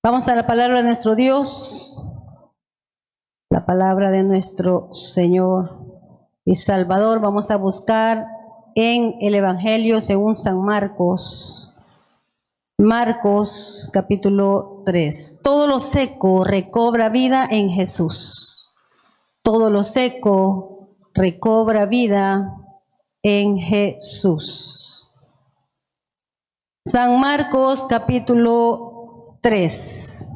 Vamos a la palabra de nuestro Dios, la palabra de nuestro Señor y Salvador. Vamos a buscar en el Evangelio según San Marcos. Marcos capítulo 3. Todo lo seco recobra vida en Jesús. Todo lo seco recobra vida en Jesús. San Marcos capítulo 3.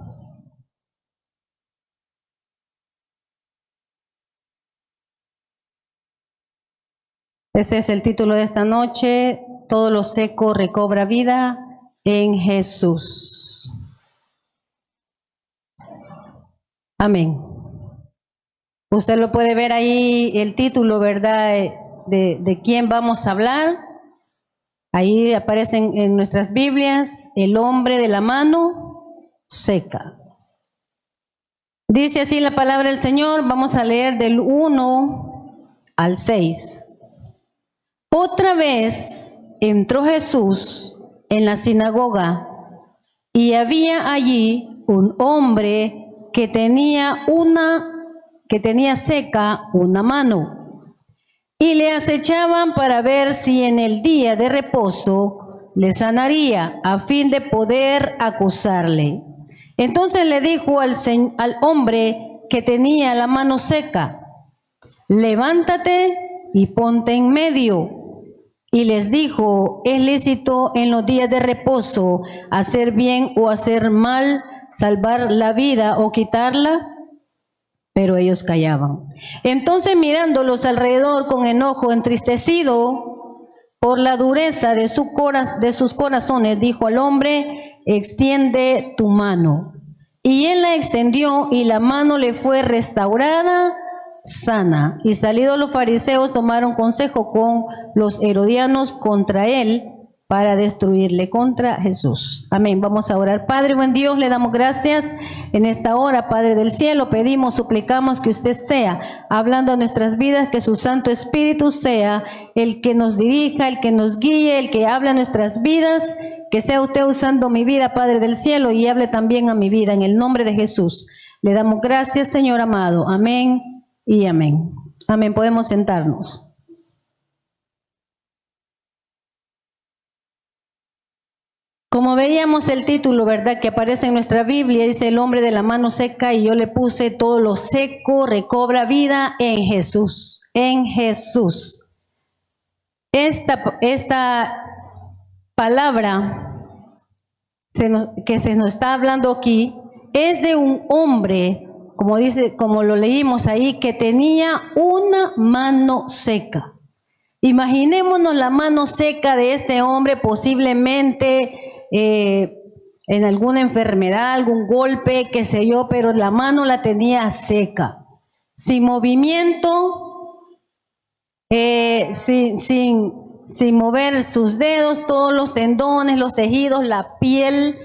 Ese es el título de esta noche. Todo lo seco recobra vida en Jesús. Amén. Usted lo puede ver ahí, el título, ¿verdad? De quién vamos a hablar. Ahí aparecen en nuestras Biblias, el hombre de la mano seca. Dice así la palabra del Señor. Vamos a leer del 1 al 6. Otra vez entró Jesús en la sinagoga y había allí un hombre que tenía seca una mano. Y le acechaban para ver si en el día de reposo le sanaría, a fin de poder acusarle. Entonces le dijo al hombre que tenía la mano seca: levántate y ponte en medio. Y les dijo: ¿es lícito en los días de reposo hacer bien o hacer mal, salvar la vida o quitarla? Pero ellos callaban. Entonces, mirándolos alrededor con enojo, entristecido por la dureza de sus corazones, dijo al hombre: extiende tu mano. Y él la extendió, y la mano le fue restaurada sana. Y salidos los fariseos, tomaron consejo con los herodianos contra él, para destruirle, contra Jesús. Amén. Vamos a orar. Padre buen Dios, le damos gracias en esta hora, Padre del cielo. Pedimos, suplicamos que usted sea hablando a nuestras vidas, que su Santo Espíritu sea el que nos dirija, el que nos guíe, el que habla a nuestras vidas. Que sea usted usando mi vida, Padre del cielo, y hable también a mi vida, en el nombre de Jesús. Le damos gracias, Señor amado. Amén y amén. Amén. Podemos sentarnos. Como veíamos el título, ¿verdad?, que aparece en nuestra Biblia, dice el hombre de la mano seca, y yo le puse: todo lo seco recobra vida en Jesús. En Jesús. Esta palabra que se nos está hablando aquí es de un hombre, como lo leímos ahí, que tenía una mano seca. Imaginémonos la mano seca de este hombre, posiblemente en alguna enfermedad, algún golpe, qué sé yo, pero la mano la tenía seca, sin movimiento, sin mover sus dedos. Todos los tendones, los tejidos, la piel,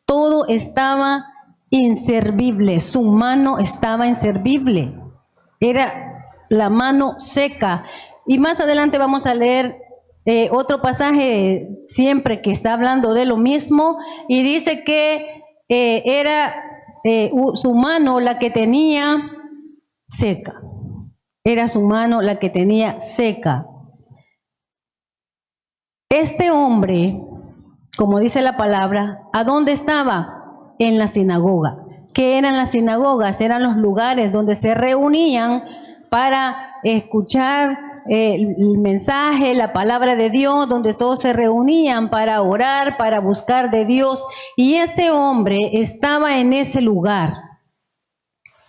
todo estaba inservible. Su mano estaba inservible. Era la mano seca. Y más adelante vamos a leer otro pasaje siempre que está hablando de lo mismo, y dice que era su mano la que tenía seca. Era su mano la que tenía seca. Este hombre, como dice la palabra, ¿a dónde estaba? En la sinagoga. ¿Qué eran las sinagogas? Eran los lugares donde se reunían para escuchar el mensaje, la palabra de Dios, donde todos se reunían para orar, para buscar de Dios. Y este hombre estaba en ese lugar,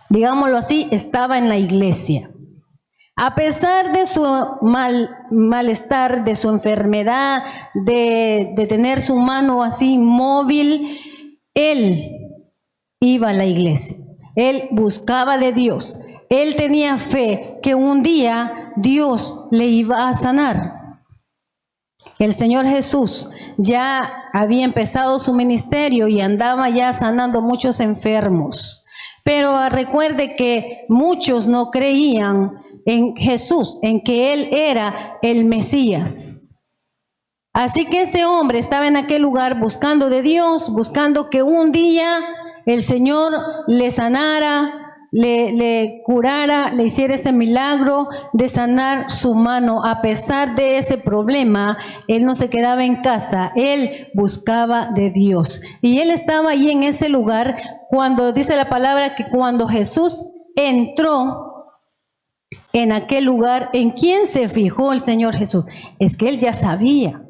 digámoslo así, estaba en la iglesia. A pesar de su malestar, de su enfermedad, de tener su mano así móvil, él iba a la iglesia. Él buscaba de Dios. Él tenía fe que un día Dios le iba a sanar. El Señor Jesús ya había empezado su ministerio y andaba ya sanando muchos enfermos. Pero recuerde que muchos no creían en Jesús, en que Él era el Mesías. Así que este hombre estaba en aquel lugar buscando de Dios, buscando que un día el Señor le sanara, le curara, le hiciera ese milagro de sanar su mano. A pesar de ese problema, él no se quedaba en casa, él buscaba de Dios. Y él estaba ahí en ese lugar cuando dice la palabra que cuando Jesús entró en aquel lugar, ¿en quién se fijó el Señor Jesús? Es que él ya sabía,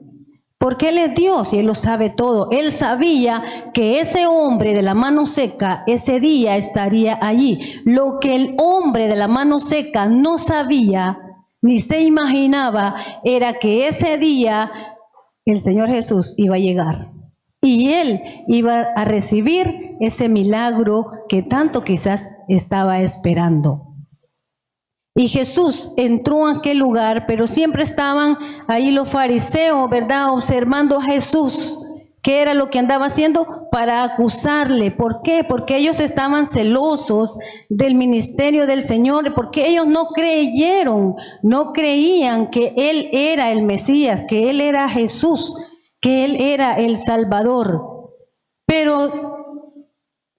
porque él es Dios y él lo sabe todo. Él sabía que ese hombre de la mano seca ese día estaría allí. Lo que el hombre de la mano seca no sabía ni se imaginaba era que ese día el Señor Jesús iba a llegar y él iba a recibir ese milagro que tanto quizás estaba esperando. Y Jesús entró a aquel lugar, pero siempre estaban ahí los fariseos, ¿verdad? Observando a Jesús. ¿Qué era lo que andaba haciendo? Para acusarle. ¿Por qué? Porque ellos estaban celosos del ministerio del Señor, porque ellos no creyeron, no creían que Él era el Mesías, que Él era Jesús, que Él era el Salvador. Pero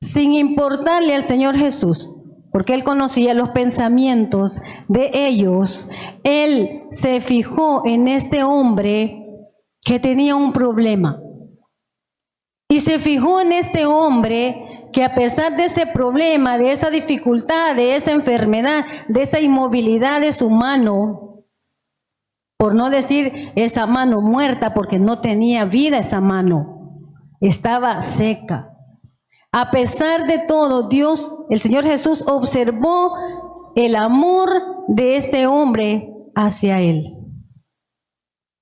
sin importarle al Señor Jesús, porque Él conocía los pensamientos de ellos, Él se fijó en este hombre que tenía un problema. Y se fijó en este hombre que a pesar de ese problema, de esa dificultad, de esa enfermedad, de esa inmovilidad de su mano, por no decir esa mano muerta, porque no tenía vida esa mano, estaba seca. A pesar de todo, Dios, el Señor Jesús, observó el amor de este hombre hacia Él,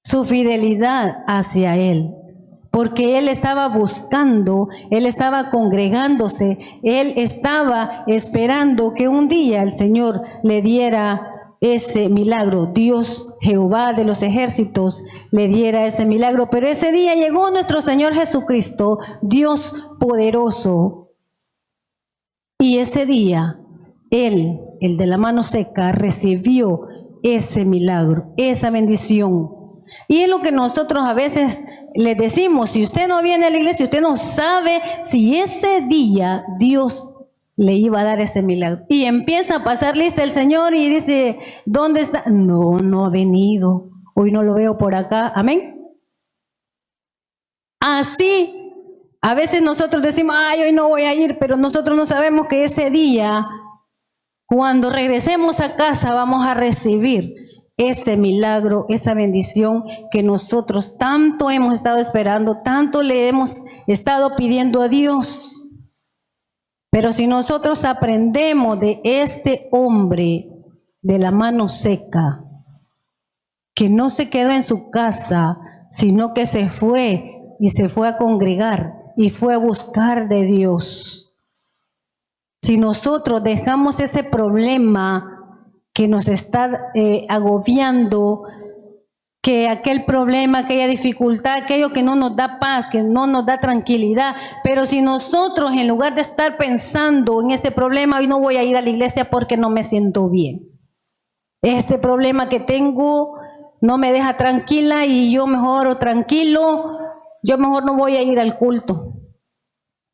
su fidelidad hacia Él, porque Él estaba buscando, Él estaba congregándose, Él estaba esperando que un día el Señor le diera ese milagro. Dios, Jehová de los ejércitos, le diera ese milagro. Pero ese día llegó nuestro Señor Jesucristo, Dios poderoso. Y ese día, Él, el de la mano seca, recibió ese milagro, esa bendición. Y es lo que nosotros a veces le decimos: si usted no viene a la iglesia, usted no sabe si ese día Dios le iba a dar ese milagro. Y empieza a pasar lista el Señor y dice: ¿dónde está? No ha venido. Hoy no lo veo por acá. Amén. Así, a veces nosotros decimos: ay, hoy no voy a ir, pero nosotros no sabemos que ese día, cuando regresemos a casa, vamos a recibir ese milagro, esa bendición que nosotros tanto hemos estado esperando, tanto le hemos estado pidiendo a Dios. Pero si nosotros aprendemos de este hombre de la mano seca, que no se quedó en su casa, sino que se fue y se fue a congregar y fue a buscar de Dios. Si nosotros dejamos ese problema que nos está agobiando, que aquel problema, aquella dificultad, aquello que no nos da paz, que no nos da tranquilidad, pero si nosotros, en lugar de estar pensando en ese problema, hoy no voy a ir a la iglesia porque no me siento bien, este problema que tengo no me deja tranquila y yo mejor tranquilo, yo mejor no voy a ir al culto,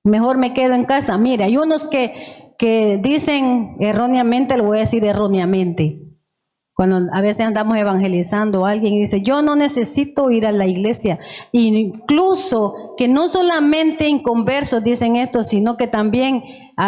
mejor me quedo en casa. Mira, hay unos que dicen erróneamente, lo voy a decir erróneamente, cuando a veces andamos evangelizando a alguien y dice: yo no necesito ir a la iglesia. Incluso que no solamente inconversos dicen esto, sino que también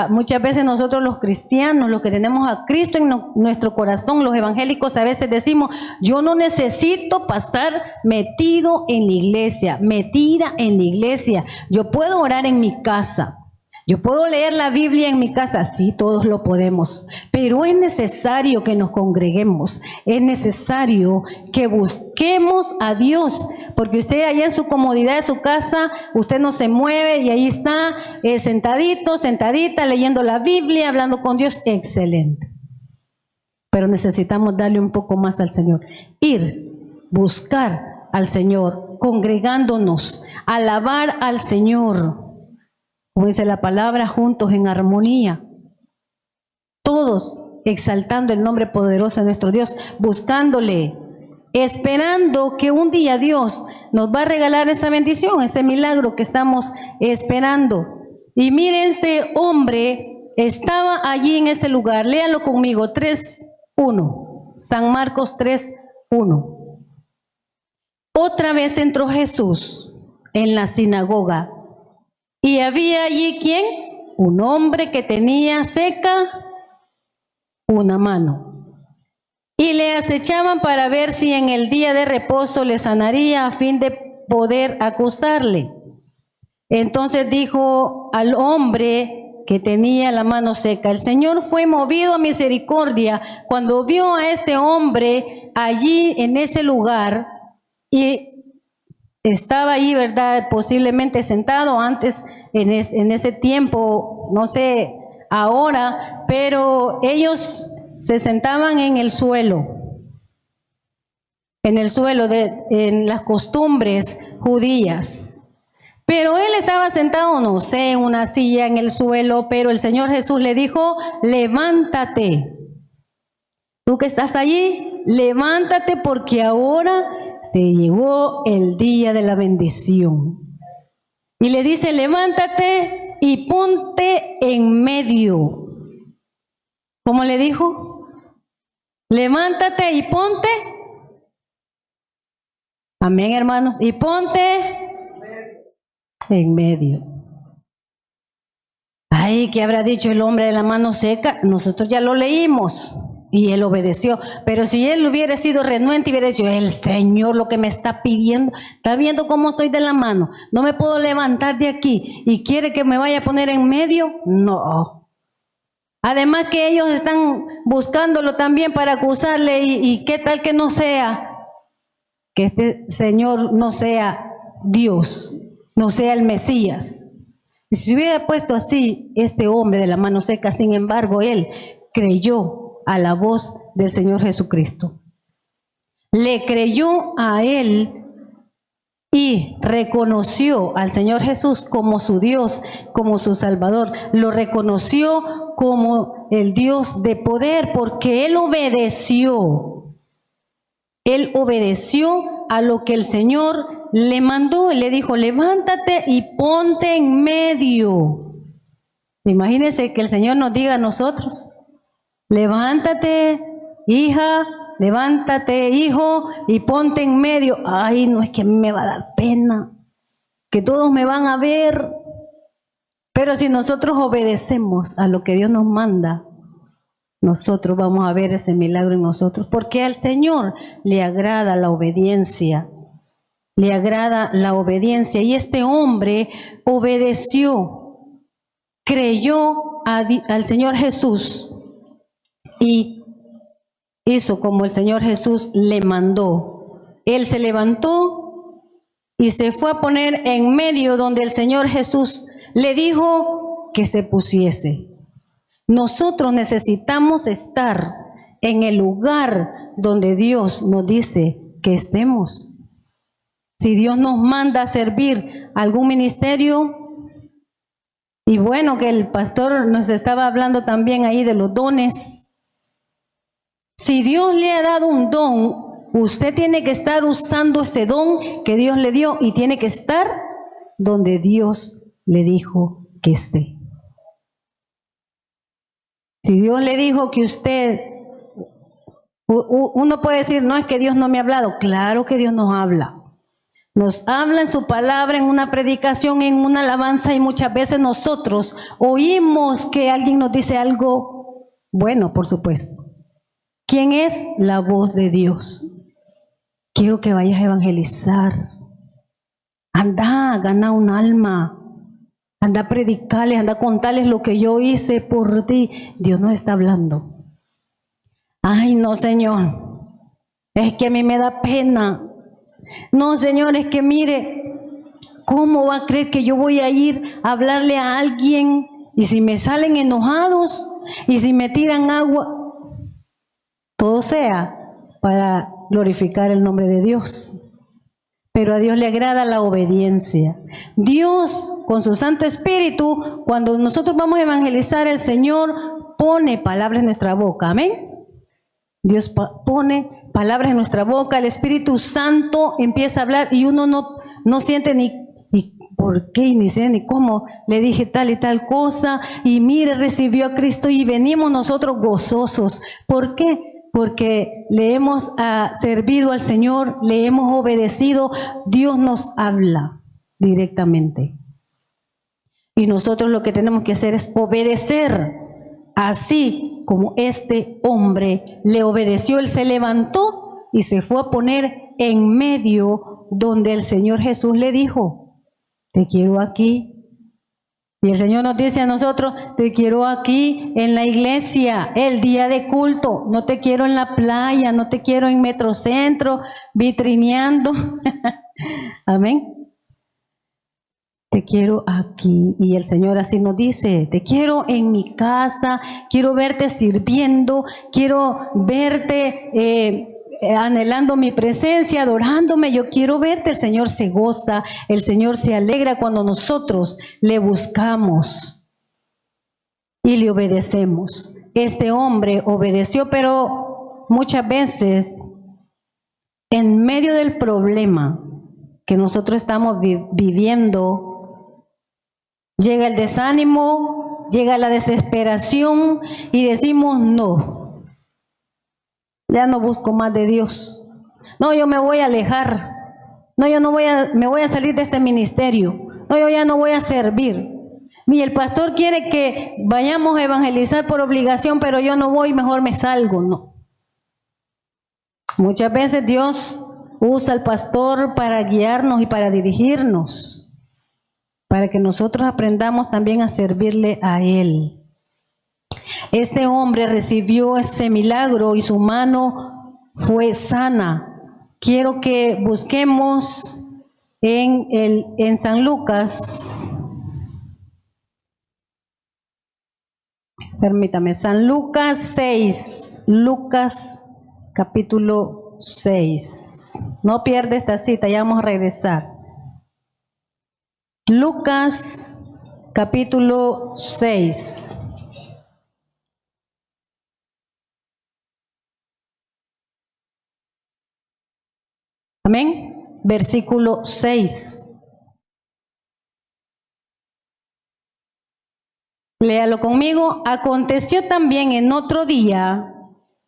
muchas veces nosotros los cristianos, los que tenemos a Cristo en nuestro corazón, los evangélicos, a veces decimos: yo no necesito pasar metido en la iglesia, metida en la iglesia. Yo puedo orar en mi casa. Yo puedo leer la Biblia en mi casa, sí, todos lo podemos, pero es necesario que nos congreguemos, es necesario que busquemos a Dios, porque usted allá en su comodidad de su casa, usted no se mueve y ahí está sentadito, sentadita, leyendo la Biblia, hablando con Dios, excelente. Pero necesitamos darle un poco más al Señor, ir, buscar al Señor, congregándonos, alabar al Señor. Como dice la palabra, juntos en armonía, todos exaltando el nombre poderoso de nuestro Dios, buscándole, esperando que un día Dios nos va a regalar esa bendición, ese milagro que estamos esperando. Y miren, este hombre estaba allí en ese lugar. Léanlo conmigo, 3:1. San Marcos 3:1. Otra vez entró Jesús en la sinagoga. Y había allí, ¿quién? Un hombre que tenía seca una mano. Y le acechaban para ver si en el día de reposo le sanaría a fin de poder acusarle. Entonces dijo al hombre que tenía la mano seca: el Señor fue movido a misericordia cuando vio a este hombre allí en ese lugar, y estaba ahí, ¿verdad? Posiblemente sentado antes, en ese tiempo, no sé ahora, pero ellos se sentaban en el suelo, en las costumbres judías. Pero él estaba sentado, no sé, en una silla en el suelo, pero el Señor Jesús le dijo: levántate. Tú que estás allí, levántate, porque ahora te llegó el día de la bendición. Y le dice: levántate y ponte en medio. ¿Cómo le dijo? Levántate y ponte. Amén, hermanos. Y ponte en medio. Ay, ¿qué habrá dicho el hombre de la mano seca? Nosotros ya lo leímos y él obedeció. Pero si él hubiera sido renuente y hubiera dicho: el Señor lo que me está pidiendo, está viendo cómo estoy de la mano, no me puedo levantar de aquí y quiere que me vaya a poner en medio. No. Además que ellos están buscándolo también para acusarle, y qué tal que no sea, que este Señor no sea Dios, no sea el Mesías. Y si se hubiera puesto así este hombre de la mano seca, sin embargo, él creyó a la voz del Señor Jesucristo. Le creyó a él y reconoció al Señor Jesús como su Dios, como su Salvador. Lo reconoció como el Dios de poder, porque él obedeció. Él obedeció a lo que el Señor le mandó. Y le dijo: levántate y ponte en medio. Imagínense que el Señor nos diga a nosotros: levántate, hija, levántate, hijo, y ponte en medio. Ay, no, es que a mí me va a dar pena, que todos me van a ver. Pero si nosotros obedecemos a lo que Dios nos manda, nosotros vamos a ver ese milagro en nosotros, porque al Señor le agrada la obediencia. Le agrada la obediencia. Y este hombre obedeció, creyó al Señor Jesús y hizo como el Señor Jesús le mandó. Él se levantó y se fue a poner en medio donde el Señor Jesús le dijo que se pusiese. Nosotros necesitamos estar en el lugar donde Dios nos dice que estemos. Si Dios nos manda a servir algún ministerio, y bueno, que el pastor nos estaba hablando también ahí de los dones. Si Dios le ha dado un don, usted tiene que estar usando ese don que Dios le dio, y tiene que estar donde Dios le dijo que esté. Si Dios le dijo que usted, uno puede decir: no, es que Dios no me ha hablado. Claro que Dios nos habla. Nos habla en su palabra, en una predicación, en una alabanza, y muchas veces nosotros oímos que alguien nos dice algo bueno, por supuesto. ¿Quién es? La voz de Dios. Quiero que vayas a evangelizar. Anda, gana un alma. Anda a predicarles, anda a contarles lo que yo hice por ti. Dios nos está hablando. Ay, no, Señor, es que a mí me da pena. No, Señor, es que mire, ¿cómo va a creer que yo voy a ir a hablarle a alguien? Y si me salen enojados, y si me tiran agua, todo sea para glorificar el nombre de Dios. Pero a Dios le agrada la obediencia. Dios, con su Santo Espíritu, cuando nosotros vamos a evangelizar, el Señor pone palabras en nuestra boca. Amén. Dios pone palabras en nuestra boca, el Espíritu Santo empieza a hablar, y uno no siente ni por qué, y ni sé ni cómo, le dije tal y tal cosa, y mire, recibió a Cristo y venimos nosotros gozosos. ¿Por qué? Porque le hemos servido al Señor, le hemos obedecido, Dios nos habla directamente. Y nosotros lo que tenemos que hacer es obedecer, así como este hombre le obedeció. Él se levantó y se fue a poner en medio donde el Señor Jesús le dijo, te quiero aquí. Y el Señor nos dice a nosotros, te quiero aquí en la iglesia, el día de culto. No te quiero en la playa, no te quiero en Metrocentro, vitrineando. Amén. Te quiero aquí. Y el Señor así nos dice, te quiero en mi casa, quiero verte sirviendo, quiero verte anhelando mi presencia, adorándome. Yo quiero verte. El Señor se goza, el Señor se alegra cuando nosotros le buscamos y le obedecemos. Este hombre obedeció, pero muchas veces en medio del problema que nosotros estamos viviendo, llega el desánimo, llega la desesperación y decimos no, ya no busco más de Dios. No, yo me voy a alejar. No, yo no me voy a salir de este ministerio. No, yo ya no voy a servir. Ni el pastor quiere que vayamos a evangelizar por obligación, pero yo no voy, mejor me salgo. No. Muchas veces Dios usa al pastor para guiarnos y para dirigirnos, para que nosotros aprendamos también a servirle a Él. Este hombre recibió ese milagro y su mano fue sana. Quiero que busquemos en San Lucas. Permítame, San Lucas 6, Lucas capítulo 6. No pierda esta cita, ya vamos a regresar. Lucas capítulo 6. Amén. Versículo 6. Léalo conmigo. Aconteció también en otro día,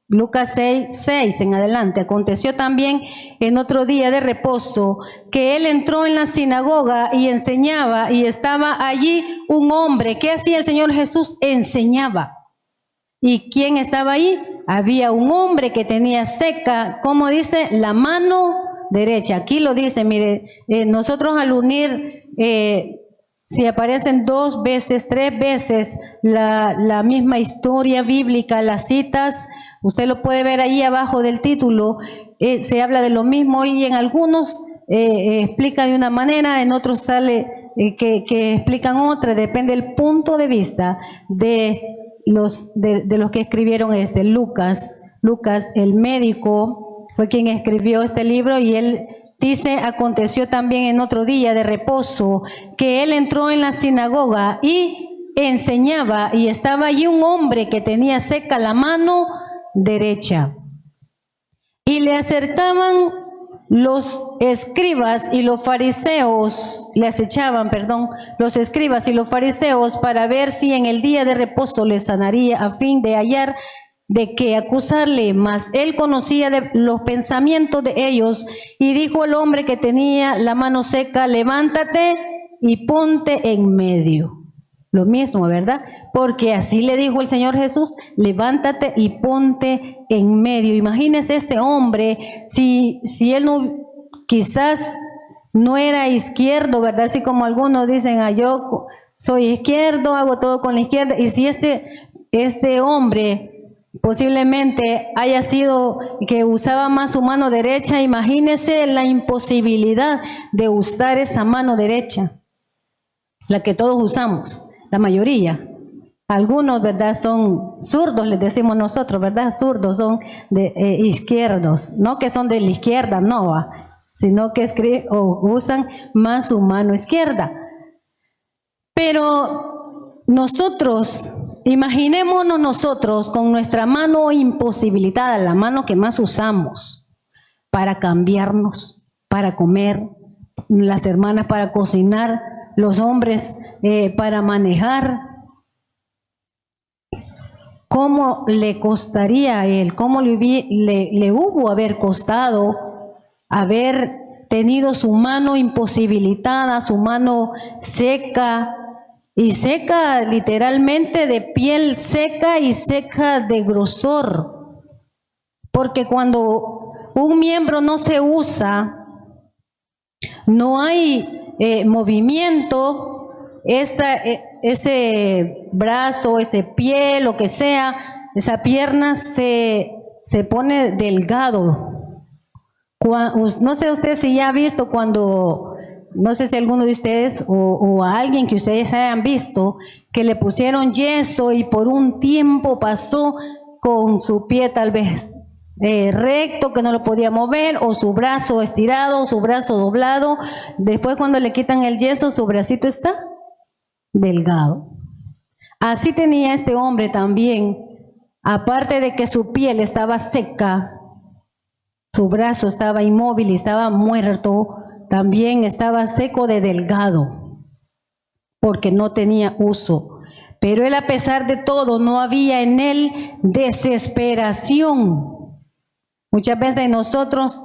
Lucas 6 en adelante, aconteció también en otro día de reposo, que él entró en la sinagoga y enseñaba, y estaba allí un hombre. ¿Qué hacía el Señor Jesús? Enseñaba. ¿Y quién estaba ahí? Había un hombre que tenía seca, ¿cómo dice? La mano derecha. Aquí lo dice, mire, nosotros al unir, si aparecen 2 veces, 3 veces la misma historia bíblica, las citas, usted lo puede ver ahí abajo del título, se habla de lo mismo y en algunos explica de una manera, en otros sale que explican otra, depende del punto de vista de los que escribieron Lucas. Lucas, el médico, fue quien escribió este libro y él dice, aconteció también en otro día de reposo, que él entró en la sinagoga y enseñaba, y estaba allí un hombre que tenía seca la mano derecha. Y le acercaban los escribas y los fariseos, le acechaban, los escribas y los fariseos para ver si en el día de reposo le sanaría, a fin de hallar de qué acusarle. Mas él conocía de los pensamientos de ellos y dijo al hombre que tenía la mano seca, levántate y ponte en medio. Lo mismo, ¿verdad? Porque así le dijo el Señor Jesús, levántate y ponte en medio. Imagínese este hombre, si él no, quizás no era izquierdo, ¿verdad? Así como algunos dicen, yo soy izquierdo, hago todo con la izquierda. Y si este hombre posiblemente haya sido que usaba más su mano derecha, imagínese la imposibilidad de usar esa mano derecha, la que todos usamos. La mayoría, algunos, ¿verdad? Son zurdos, les decimos nosotros, ¿verdad? Zurdos son de izquierdos, no que son de la izquierda, no, sino que usan más su mano izquierda. Pero nosotros, imaginémonos nosotros con nuestra mano imposibilitada, la mano que más usamos para cambiarnos, para comer, las hermanas para cocinar, los hombres para manejar. ¿Cómo le costaría a él? ¿Cómo le hubo haber costado haber tenido su mano imposibilitada, su mano seca, y seca literalmente de piel seca y seca de grosor? Porque cuando un miembro no se usa, no hay movimiento, ese brazo, ese pie, lo que sea, esa pierna se pone delgado. No sé usted si ya ha visto cuando, no sé si alguno de ustedes o a alguien que ustedes hayan visto, que le pusieron yeso y por un tiempo pasó con su pie tal vez recto, que no lo podía mover, o su brazo estirado, o su brazo doblado. Después cuando le quitan el yeso, su bracito está delgado. Así tenía este hombre también. Aparte de que su piel estaba seca, su brazo estaba inmóvil y estaba muerto, también estaba seco de delgado, porque no tenía uso. Pero él, a pesar de todo, no había en él desesperación. Muchas veces nosotros,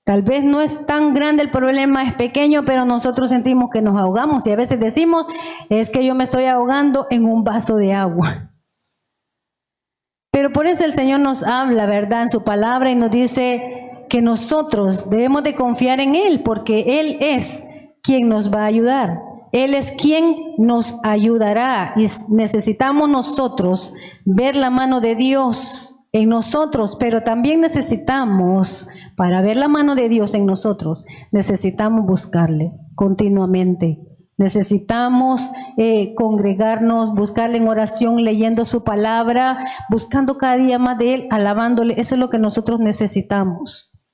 tal vez no es tan grande el problema, es pequeño, pero nosotros sentimos que nos ahogamos y a veces decimos, es que yo me estoy ahogando en un vaso de agua. Pero por eso el Señor nos habla, ¿verdad?, en su palabra, y nos dice que nosotros debemos de confiar en Él, porque Él es quien nos va a ayudar. Él es quien nos ayudará, y necesitamos nosotros ver la mano de Dios en nosotros, pero también necesitamos, para ver la mano de Dios en nosotros, necesitamos buscarle continuamente. Necesitamos congregarnos, buscarle en oración, leyendo su palabra, buscando cada día más de Él, alabándole. Eso es lo que nosotros necesitamos.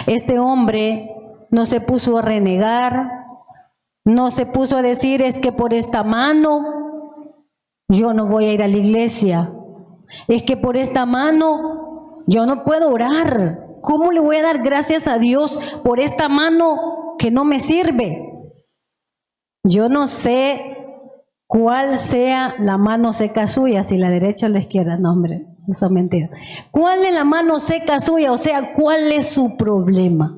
Este hombre no se puso a renegar, no se puso a decir, es que por esta mano yo no voy a ir a la iglesia. Es que por esta mano yo no puedo orar. ¿Cómo le voy a dar gracias a Dios por esta mano que no me sirve? Yo no sé cuál sea la mano seca suya, si la derecha o la izquierda. No, hombre, eso es mentira. ¿Cuál es la mano seca suya? O sea, ¿cuál es su problema?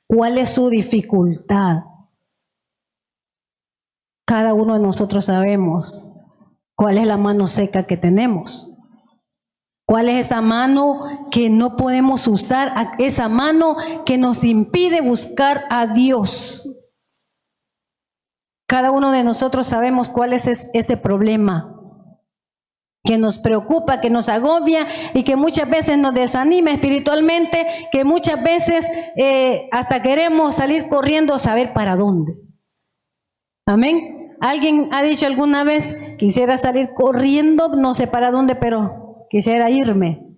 ¿Cuál es su dificultad? Cada uno de nosotros sabemos cuál es la mano seca que tenemos. ¿Cuál es esa mano que no podemos usar? Esa mano que nos impide buscar a Dios. Cada uno de nosotros sabemos cuál es ese problema que nos preocupa, que nos agobia y que muchas veces nos desanima espiritualmente, que muchas veces hasta queremos salir corriendo a saber para dónde. Amén. ¿Alguien ha dicho alguna vez, quisiera salir corriendo, no sé para dónde, pero quisiera irme?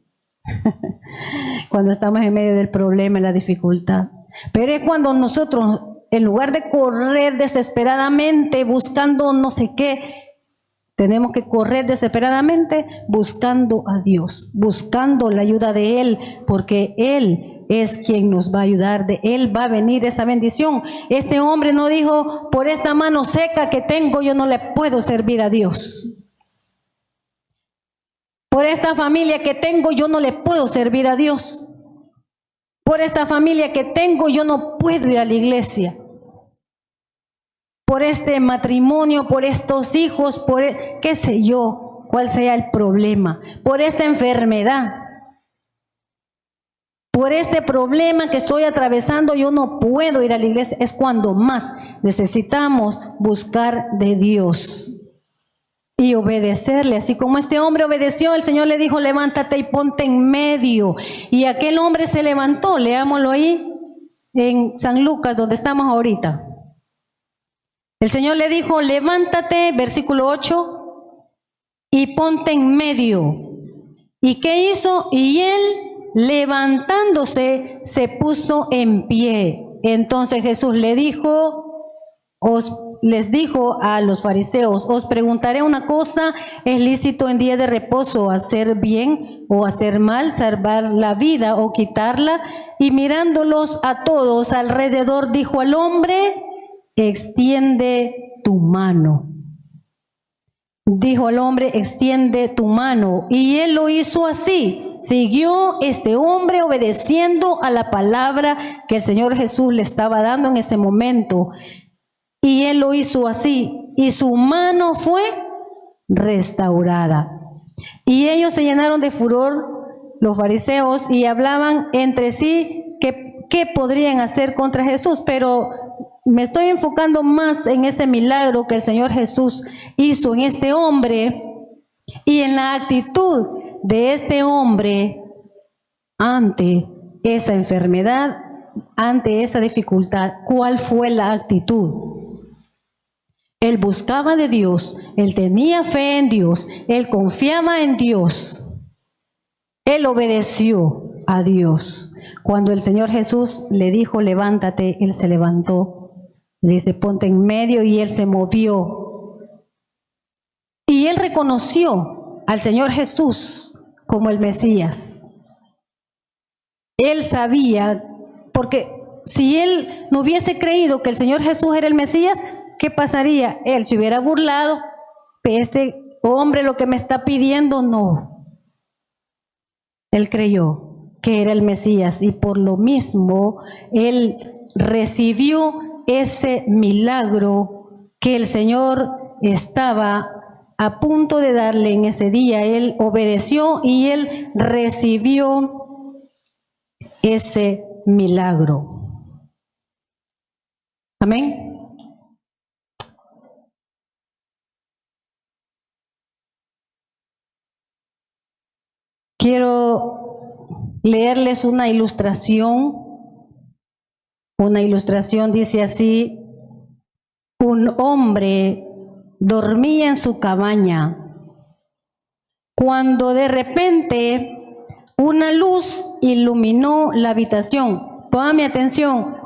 Cuando estamos en medio del problema y la dificultad. Pero es cuando nosotros, en lugar de correr desesperadamente buscando no sé qué, tenemos que correr desesperadamente buscando a Dios, buscando la ayuda de Él, porque Él es quien nos va a ayudar, de Él va a venir esa bendición. Este hombre no dijo, por esta mano seca que tengo yo no le puedo servir a Dios. Por esta familia que tengo yo no le puedo servir a Dios. Por esta familia que tengo yo no puedo ir a la iglesia. Por este matrimonio, por estos hijos, por qué sé yo, cuál sea el problema. Por esta enfermedad. Por este problema que estoy atravesando yo no puedo ir a la iglesia. Es cuando más necesitamos buscar de Dios y obedecerle. Así como este hombre obedeció, el Señor le dijo, levántate y ponte en medio. Y aquel hombre se levantó. Leámoslo ahí en San Lucas, donde estamos ahorita. El Señor le dijo, levántate, versículo 8, y ponte en medio. ¿Y qué hizo? Y él, levantándose, se puso en pie. Entonces Jesús les dijo a los fariseos, os preguntaré una cosa, ¿es lícito en día de reposo hacer bien o hacer mal, salvar la vida o quitarla? Y mirándolos a todos alrededor, dijo al hombre, extiende tu mano. Dijo al hombre, extiende tu mano. Y él lo hizo así. Siguió este hombre obedeciendo a la palabra que el Señor Jesús le estaba dando en ese momento. Y él lo hizo así. Y su mano fue restaurada. Y ellos se llenaron de furor, los fariseos, y hablaban entre sí qué podrían hacer contra Jesús. Pero me estoy enfocando más en ese milagro que el Señor Jesús hizo en este hombre y en la actitud de este hombre ante esa enfermedad, ante esa dificultad. ¿Cuál fue la actitud? Él buscaba de Dios, él tenía fe en Dios, él confiaba en Dios, él obedeció a Dios. Cuando el Señor Jesús le dijo, levántate, él se levantó. Le dice, ponte en medio, y él se movió. Y él reconoció al Señor Jesús como el Mesías. Él sabía, porque si él no hubiese creído que el Señor Jesús era el Mesías, ¿qué pasaría? Él se hubiera burlado. Este hombre lo que me está pidiendo, no. Él creyó que era el Mesías y por lo mismo él recibió ese milagro que el Señor estaba a punto de darle en ese día. Él obedeció y él recibió ese milagro. Amén. Quiero leerles una ilustración. Una ilustración dice así: un hombre dormía en su cabaña cuando de repente una luz iluminó la habitación. Póngame atención,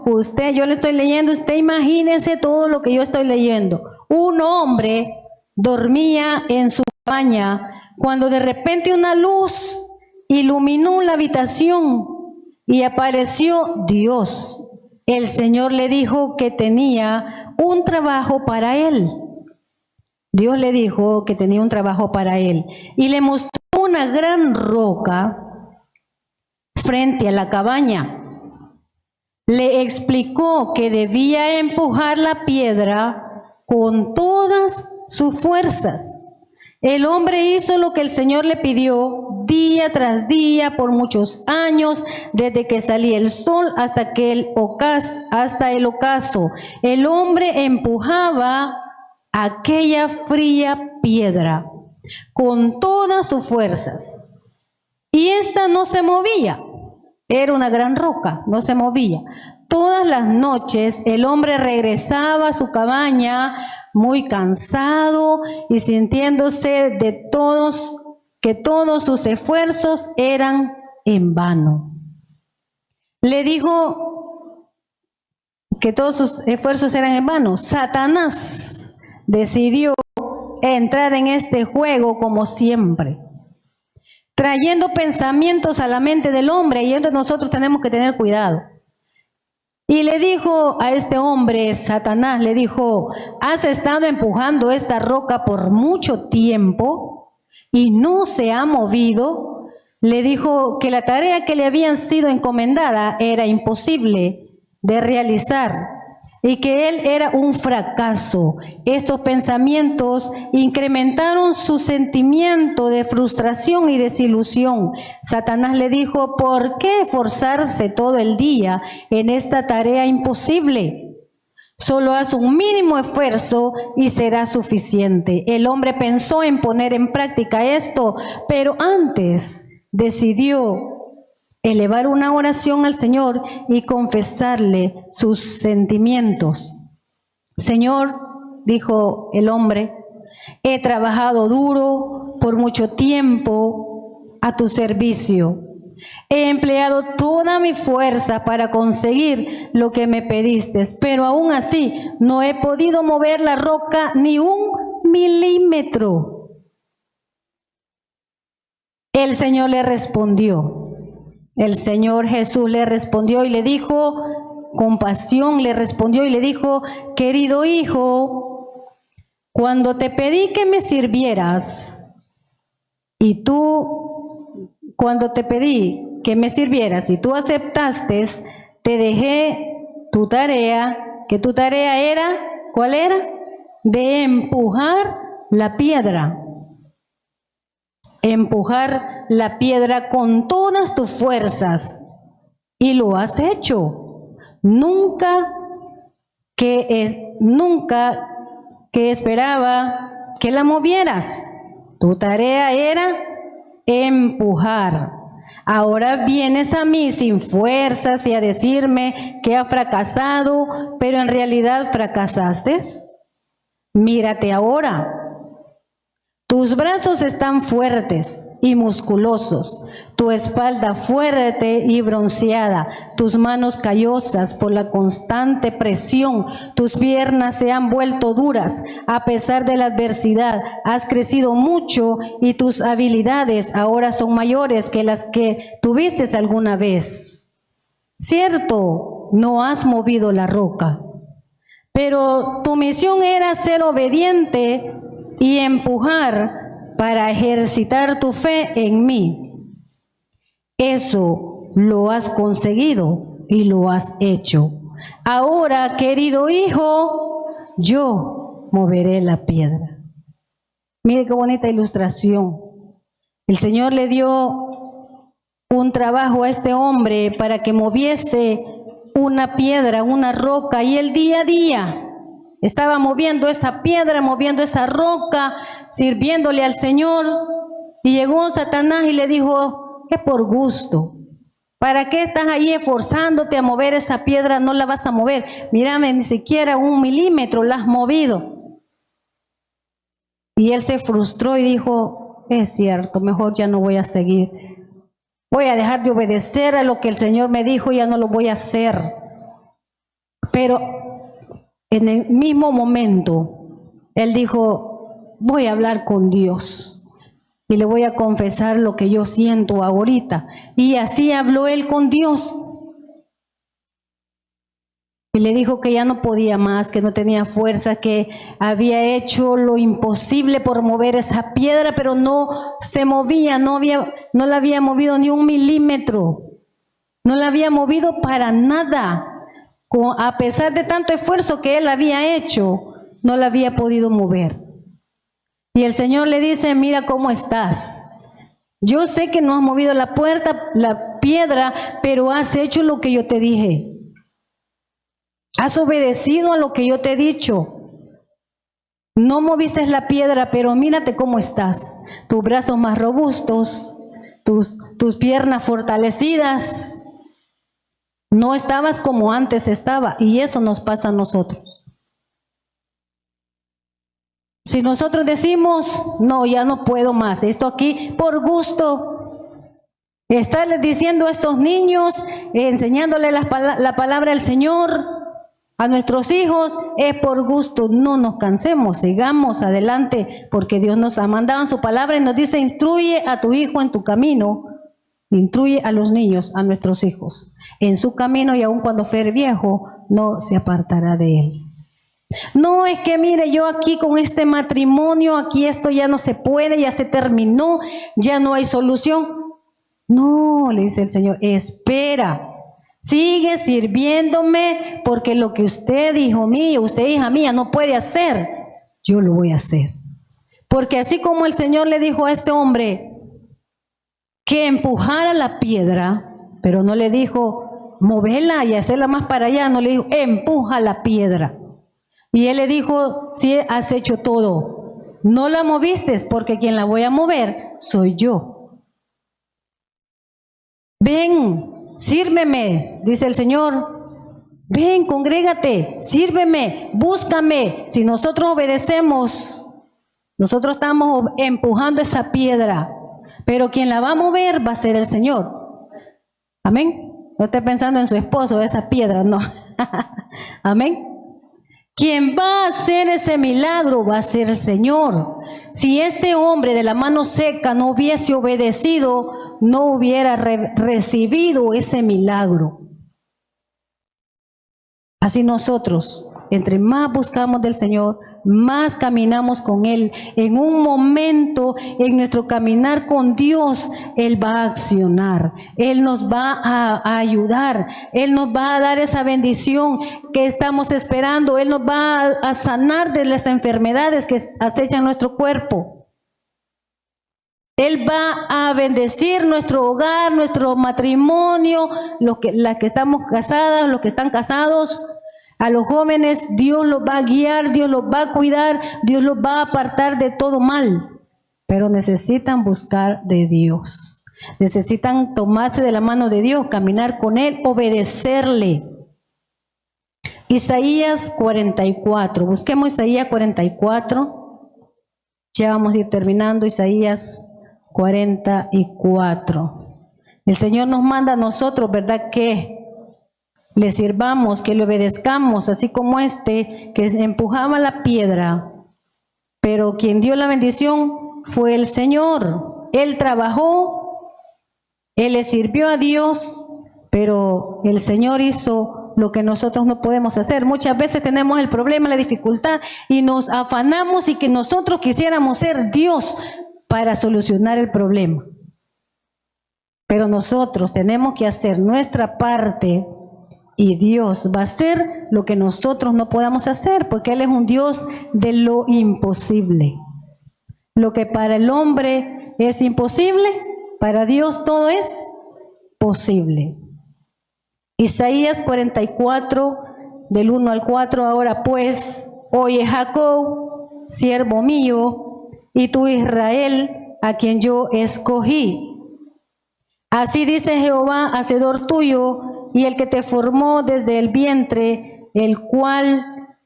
yo le estoy leyendo, usted imagínese todo lo que yo estoy leyendo. Un hombre dormía en su cabaña cuando de repente una luz iluminó la habitación y apareció Dios. El Señor le dijo que tenía un trabajo para él. Dios le dijo que tenía un trabajo para él y le mostró una gran roca frente a la cabaña. Le explicó que debía empujar la piedra con todas sus fuerzas. El hombre hizo lo que el Señor le pidió día tras día por muchos años, desde que salía el sol hasta el ocaso. El hombre empujaba aquella fría piedra con todas sus fuerzas y ésta no se movía. Era una gran roca, no se movía. Todas las noches el hombre regresaba a su cabaña muy cansado y sintiéndose que todos sus esfuerzos eran en vano. Le dijo que todos sus esfuerzos eran en vano. Satanás decidió entrar en este juego como siempre, trayendo pensamientos a la mente del hombre, y entonces nosotros tenemos que tener cuidado. Y le dijo a este hombre, Satanás le dijo: has estado empujando esta roca por mucho tiempo y no se ha movido. Le dijo que la tarea que le habían sido encomendada era imposible de realizar y que él era un fracaso. Estos pensamientos incrementaron su sentimiento de frustración y desilusión. Satanás le dijo: ¿por qué esforzarse todo el día en esta tarea imposible? Solo haz un mínimo esfuerzo y será suficiente. El hombre pensó en poner en práctica esto, pero antes decidió elevar una oración al Señor y confesarle sus sentimientos. Señor, dijo el hombre, he trabajado duro por mucho tiempo a tu servicio. He empleado toda mi fuerza para conseguir lo que me pediste, pero aún así no he podido mover la roca ni un milímetro. El Señor le respondió. El Señor Jesús le respondió y le dijo: compasión, le respondió y le dijo: querido hijo, cuando te pedí que me sirvieras, cuando te pedí que me sirvieras y tú aceptaste, te dejé tu tarea, que tu tarea era, ¿cuál era? De empujar la piedra. Empujar la piedra con todas tus fuerzas. Y lo has hecho. Nunca que esperaba que la movieras. Tu tarea era empujar. Ahora vienes a mí sin fuerzas y a decirme que has fracasado, pero en realidad fracasaste. Mírate ahora. Tus brazos están fuertes y musculosos, tu espalda fuerte y bronceada, tus manos callosas por la constante presión, tus piernas se han vuelto duras a pesar de la adversidad, has crecido mucho y tus habilidades ahora son mayores que las que tuviste alguna vez. Cierto, no has movido la roca, pero tu misión era ser obediente y empujar para ejercitar tu fe en mí. Eso lo has conseguido y lo has hecho. Ahora, querido hijo, yo moveré la piedra. Mire qué bonita ilustración. El Señor le dio un trabajo a este hombre para que moviese una piedra, una roca, y él día a día estaba moviendo esa piedra, moviendo esa roca, sirviéndole al Señor. Y llegó Satanás y le dijo: es por gusto. ¿Para qué estás ahí esforzándote a mover esa piedra? No la vas a mover. Mírame, ni siquiera 1 milímetro la has movido. Y él se frustró y dijo: es cierto, mejor ya no voy a seguir. Voy a dejar de obedecer a lo que el Señor me dijo, ya no lo voy a hacer. Pero en el mismo momento, él dijo: voy a hablar con Dios y le voy a confesar lo que yo siento ahorita. Y así habló él con Dios. Y le dijo que ya no podía más, que no tenía fuerza, que había hecho lo imposible por mover esa piedra, pero no se movía, no la había movido ni 1 milímetro. No la había movido para nada. A pesar de tanto esfuerzo que él había hecho, no la había podido mover. Y el Señor le dice: mira cómo estás. Yo sé que no has movido la piedra, pero has hecho lo que yo te dije. Has obedecido a lo que yo te he dicho. No moviste la piedra, pero mírate cómo estás. Tus brazos más robustos, tus piernas fortalecidas. No estabas como antes estaba, y eso nos pasa a nosotros. Si nosotros decimos: no, ya no puedo más, esto aquí por gusto, estarles diciendo a estos niños, enseñándoles la palabra del Señor a nuestros hijos, es por gusto. No nos cansemos, sigamos adelante, porque Dios nos ha mandado en su palabra y nos dice: instruye a tu hijo en tu camino. Instruye a los niños, a nuestros hijos, en su camino, y aun cuando fuere viejo, no se apartará de él. No es que mire, yo aquí con este matrimonio, aquí esto ya no se puede, ya se terminó, ya no hay solución. No, le dice el Señor, espera, sigue sirviéndome, porque lo que usted, hijo mío, usted, hija mía, no puede hacer, yo lo voy a hacer. Porque así como el Señor le dijo a este hombre que empujara la piedra, pero no le dijo movela y hacerla más para allá, no le dijo empuja la piedra. Y él le dijo: sí, has hecho todo, no la moviste, porque quien la voy a mover soy yo. Ven, sírveme, dice el Señor. Ven, congrégate, sírveme, búscame. Si nosotros obedecemos, nosotros estamos empujando esa piedra, pero quien la va a mover va a ser el Señor. Amén. No esté pensando en su esposo, esa piedra, no. Amén. Quien va a hacer ese milagro va a ser el Señor. Si este hombre de la mano seca no hubiese obedecido, no hubiera recibido ese milagro. Así nosotros, entre más buscamos del Señor, más caminamos con Él. En un momento, en nuestro caminar con Dios, Él va a accionar, Él nos va a ayudar, Él nos va a dar esa bendición que estamos esperando, Él nos va a sanar de las enfermedades que acechan nuestro cuerpo. Él va a bendecir nuestro hogar, nuestro matrimonio, las que estamos casadas, los que están casados. A los jóvenes Dios los va a guiar, Dios los va a cuidar, Dios los va a apartar de todo mal. Pero necesitan buscar de Dios. Necesitan tomarse de la mano de Dios, caminar con Él, obedecerle. Isaías 44. Busquemos Isaías 44. Ya vamos a ir terminando Isaías 44. El Señor nos manda a nosotros, ¿verdad?, que le sirvamos, que le obedezcamos, así como que empujaba la piedra, pero quien dio la bendición fue el Señor. Él trabajó, Él le sirvió a Dios, pero el Señor hizo lo que nosotros no podemos hacer. Muchas veces tenemos el problema, la dificultad, y nos afanamos y que nosotros quisiéramos ser Dios para solucionar el problema. Pero nosotros tenemos que hacer nuestra parte y Dios va a hacer lo que nosotros no podamos hacer, porque Él es un Dios de lo imposible. Lo que para el hombre es imposible, para Dios todo es posible. Isaías 44, del 1 al 4, ahora pues, oye Jacob, siervo mío, y tú Israel, a quien yo escogí. Así dice Jehová, hacedor tuyo, y el que te formó desde el vientre, el cual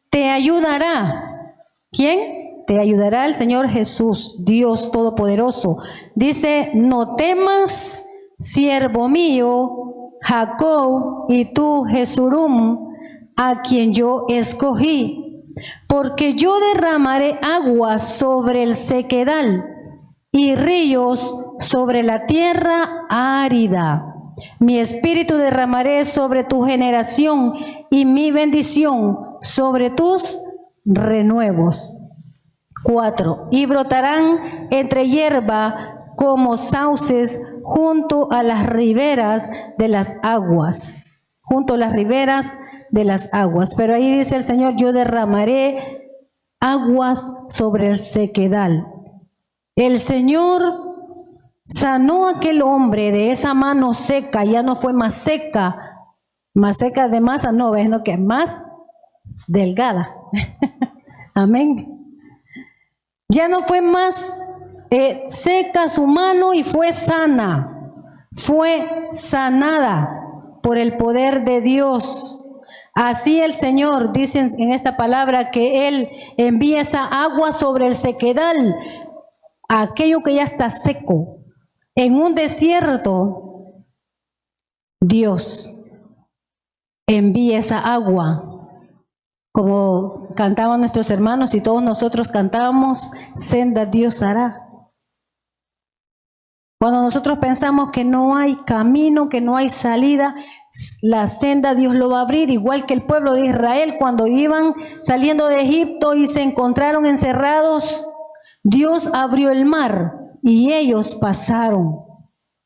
te ayudará. ¿Quién? Te ayudará el Señor Jesús, Dios Todopoderoso. Dice, no temas, siervo mío, Jacob, y tú, Jesurum, a quien yo escogí. Porque yo derramaré aguas sobre el sequedal y ríos sobre la tierra árida. Mi espíritu derramaré sobre tu generación y mi bendición sobre tus renuevos. 4. Y brotarán entre hierba como sauces junto a las riberas de las aguas. Junto a las riberas de las aguas. Pero ahí dice el Señor, yo derramaré aguas sobre el sequedal. El Señor sanó a aquel hombre de esa mano seca, ya no fue más seca de masa, no, es lo que es más delgada. Amén. Ya no fue más seca su mano y fue sana, fue sanada por el poder de Dios. Así el Señor dice en esta palabra que Él envía esa agua sobre el sequedal, aquello que ya está seco. En un desierto, Dios envía esa agua, como cantaban nuestros hermanos y todos nosotros cantábamos, senda Dios hará. Cuando nosotros pensamos que no hay camino, que no hay salida, la senda Dios lo va a abrir, igual que el pueblo de Israel cuando iban saliendo de Egipto y se encontraron encerrados, Dios abrió el mar. Y ellos pasaron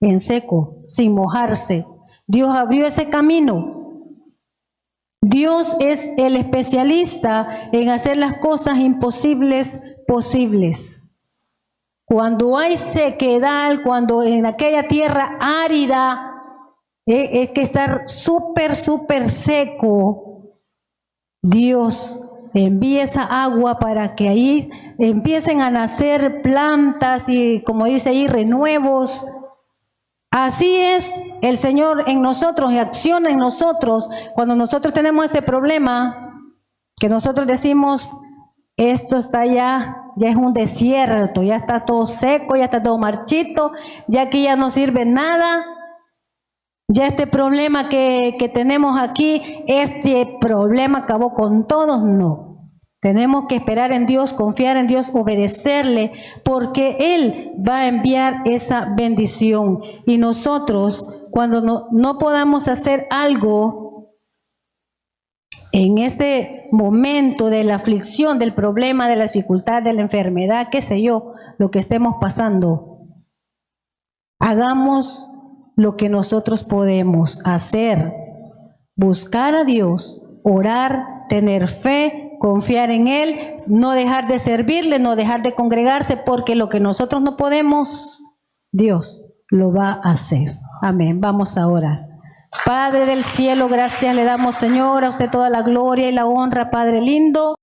en seco, sin mojarse. Dios abrió ese camino. Dios es el especialista en hacer las cosas imposibles posibles. Cuando hay sequedad, cuando en aquella tierra árida, hay que estar súper seco, Dios envía esa agua para que ahí empiecen a nacer plantas y, como dice ahí, renuevos. Así es el Señor en nosotros y acciona en nosotros. Cuando nosotros tenemos ese problema, que nosotros decimos, esto está ya es un desierto, ya está todo seco, ya está todo marchito, ya aquí ya no sirve nada. Ya este problema que tenemos aquí, este problema acabó con todos, no. Tenemos que esperar en Dios, confiar en Dios, obedecerle, porque Él va a enviar esa bendición. Y nosotros, cuando no podamos hacer algo, en ese momento de la aflicción, del problema, de la dificultad, de la enfermedad, qué sé yo, lo que estemos pasando, hagamos lo que nosotros podemos hacer, buscar a Dios, orar, tener fe, confiar en Él, no dejar de servirle, no dejar de congregarse, porque lo que nosotros no podemos, Dios lo va a hacer. Amén. Vamos a orar. Padre del cielo, gracias le damos, Señor, a usted toda la gloria y la honra, Padre lindo.